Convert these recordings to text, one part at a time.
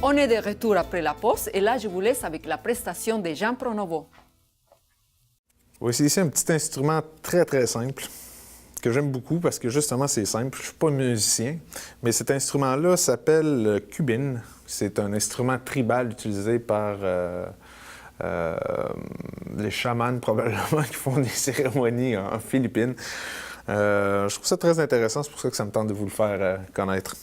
On est de retour après la pause et là, je vous laisse avec la prestation de Jean Pronovo. Voici ici un petit instrument très, très simple que j'aime beaucoup parce que justement, c'est simple. Je ne suis pas musicien, mais cet instrument-là s'appelle le cubine. C'est un instrument tribal utilisé par les chamans, probablement, qui font des cérémonies en Philippines. Je trouve ça très intéressant, c'est pour ça que ça me tente de vous le faire connaître.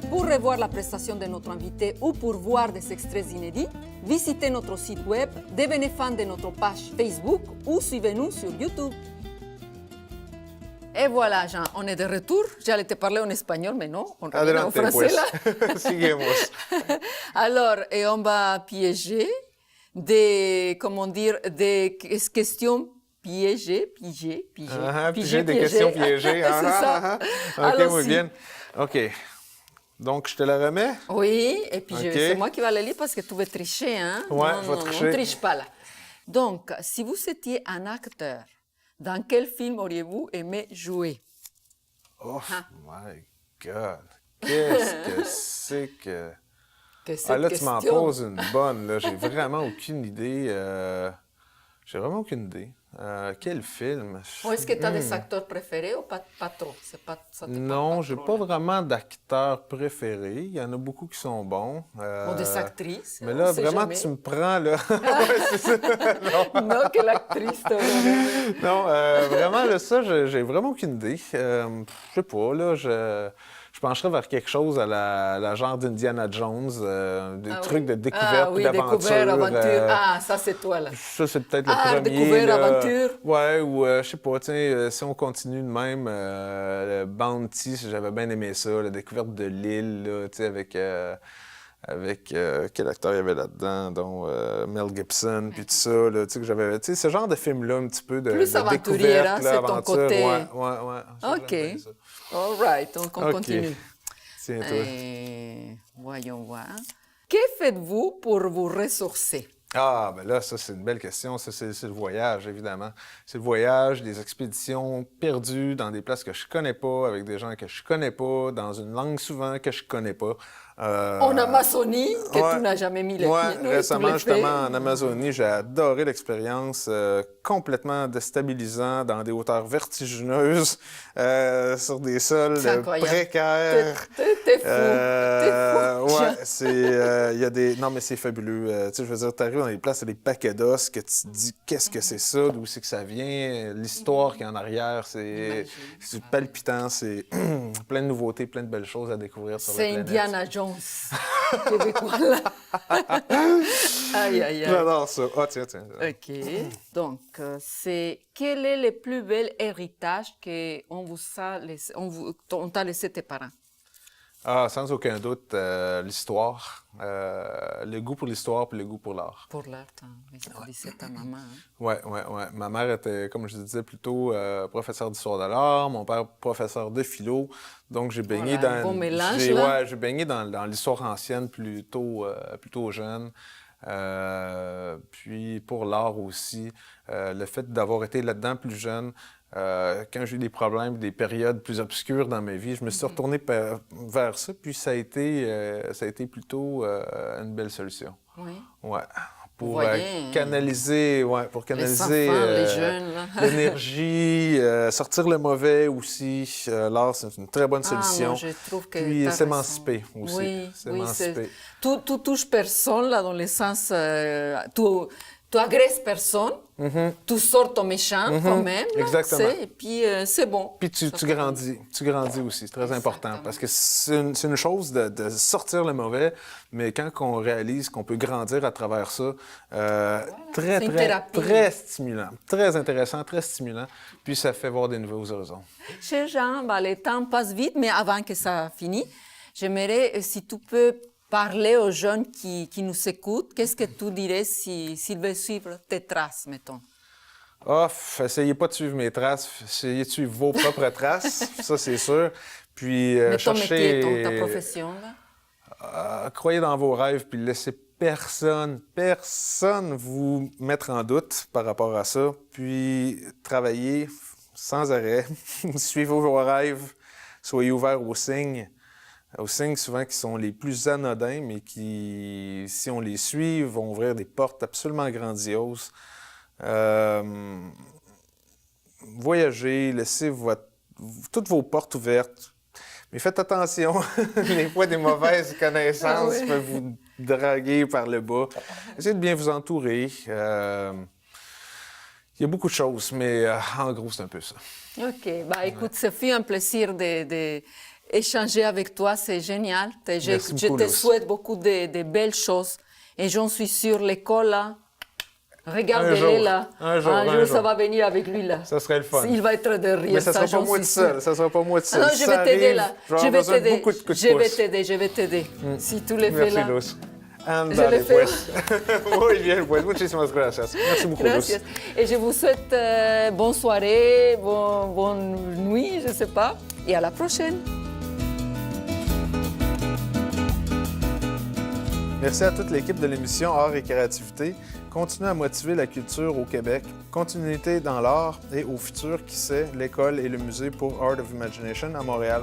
Pour revoir la prestation de notre invité ou pour voir des extraits inédits, visitez notre site web, devenez fan de notre page Facebook ou suivez-nous sur YouTube. Et voilà, Jean, on est de retour. J'allais te parler en espagnol, mais non, on revient en français là. Seguimos. Alors, et on va piéger des, comment dire, des questions piégées, piégées. Piéger des questions piégées. C'est ça. OK, muy bien. OK. Donc, je te la remets? Oui, et puis OK. c'est moi qui vais la lire parce que tu veux tricher, hein? Ouais, non, je vais non, tricher. on ne triche pas là. Donc, si vous étiez un acteur, dans quel film auriez-vous aimé jouer? Oh my God! Qu'est-ce que c'est que... Que cette Ah là, tu m'en question. poses une bonne, là. J'ai vraiment aucune idée. J'ai vraiment aucune idée. Quel film? Ou est-ce que tu as des acteurs préférés ou pas trop? C'est pas, ça te parle Non, pas j'ai trop, pas là. vraiment d'acteurs préférés. Il y en a beaucoup qui sont bons. Ou des actrices? Mais on là, sait vraiment, jamais. tu me prends, là. Ouais, c'est ça. Non, que l'actrice, t'as vraiment. Non, vraiment, là, ça, j'ai vraiment aucune idée. Je sais pas, là, je pencherais vers quelque chose à la genre d'Indiana Jones, des trucs de découverte oui, et d'aventure. découverte, aventure. Ça, c'est toi, là. Ça, c'est peut-être le Ah, premier. découverte, là. aventure. Ouais, ou je sais pas, tiens, si on continue de même, le Bounty, j'avais bien aimé ça, la découverte de l'île, là, tu sais, avec quel acteur il y avait là-dedans, dont Mel Gibson, puis tout ça, là, tu sais, que j'avais, tu sais, ce genre de film-là, un petit peu de, Plus de aventurière, découverte, hein, là, c'est ton aventure, côté. ouais. Ça, OK. j'aime bien ça. All right, donc on OK. continue. Tiens, toi. Voyons voir. Que faites-vous pour vous ressourcer? Ah, ben là, ça, c'est une belle question. Ça, c'est le voyage, évidemment. C'est le voyage, des expéditions perdues dans des places que je connais pas, avec des gens que je connais pas, dans une langue souvent que je connais pas. En Amazonie, que tu n'as jamais mis les pieds. Ouais, non, récemment, tu l'as fait. justement, en Amazonie, j'ai adoré l'expérience, complètement déstabilisant, dans des hauteurs vertigineuses, sur des sols C'est incroyable. précaires. T'es fou. Ouais, c'est, il y a des... Non, mais c'est fabuleux. Tu sais, je veux dire, t'arrives dans des places, c'est des paquets d'os, que tu te dis, qu'est-ce que c'est ça, d'où c'est que ça vient, l'histoire qu'il y a en arrière, c'est palpitant, c'est plein de nouveautés, plein de belles choses à découvrir sur la C'est planète. Indiana Jones québécois, là. Aïe, aïe, aïe. J'adore ça. Ah, tiens. OK. Donc, c'est quel est le plus bel héritage qu'on vous a laissé, on t'a laissé tes parents? Ah, sans aucun doute, l'histoire. Le goût pour l'histoire puis le goût pour l'art. Pour l'art, c'est ta maman. Hein? Ouais. Ma mère était, comme je disais plus tôt, professeure d'histoire de l'art, mon père professeur de philo. Donc j'ai baigné Voilà, un bon mélange, là. j'ai baigné dans l'histoire ancienne plutôt jeune. Puis pour l'art aussi, le fait d'avoir été là-dedans plus jeune, quand j'ai eu des problèmes, des périodes plus obscures dans ma vie, je me suis retourné vers ça, puis ça a été plutôt une belle solution. Oui. Ouais. Vous Pour voyez, canaliser, les enfants, les jeunes, là. l'énergie, sortir le mauvais aussi. L'art, c'est une très bonne solution. Non, je trouve que Puis t'as s'émanciper raison. aussi. Oui, S'émanciper. Tu touches personne, là, dans le sens... tu agresses personne, tu sors ton méchant quand même, là, Exactement. et puis c'est bon. Puis tu grandis. Tu grandis aussi. C'est très important. Parce que c'est une chose de sortir le mauvais, mais quand on réalise qu'on peut grandir à travers ça, très stimulant. Très intéressant, très stimulant. Puis ça fait voir des nouveaux horizons. Cher Jean, le temps passe vite, mais avant que ça finisse, j'aimerais, si tu peux parler aux jeunes qui nous écoutent, qu'est-ce que tu dirais s'ils veulent suivre tes traces, mettons? Essayez pas de suivre mes traces, essayez de suivre vos propres traces, ça c'est sûr. Puis Mais ton cherchez... métier, ta profession, là? Croyez dans vos rêves, puis laissez personne vous mettre en doute par rapport à ça. Puis travaillez sans arrêt, suivez vos rêves, soyez ouverts aux signes souvent qui sont les plus anodins, mais qui, si on les suit, vont ouvrir des portes absolument grandioses. Voyagez, laissez toutes vos portes ouvertes, mais faites attention. Des fois, des mauvaises connaissances peuvent vous draguer par le bas. Essayez de bien vous entourer. Il y a beaucoup de choses, mais en gros, c'est un peu ça. OK. Écoute, ça fait un plaisir d'échanger avec toi. C'est génial. Je te souhaite beaucoup de belles choses. Et j'en suis sûre, l'école, là, regardez-les là. Un jour, ça va venir avec lui, là. Ça serait le fun. Il va être de rire. Mais ça ne sera pas moi tout seul. Ça sera pas moi tout seul. Non, je vais t'aider, là. Je vais t'aider. Je vais t'aider. Si tu le fais, là. Merci, Luz. Ándale, pues. Muy bien, pues. Muchísimas gracias. Merci beaucoup, Gracias. Et je vous souhaite bonne soirée, bonne nuit, je ne sais pas. Et à la prochaine. Merci à toute l'équipe de l'émission Art et Créativité. Continuez à motiver la culture au Québec, continuité dans l'art et au futur, qui sait, l'école et le musée pour Art of Imagination à Montréal.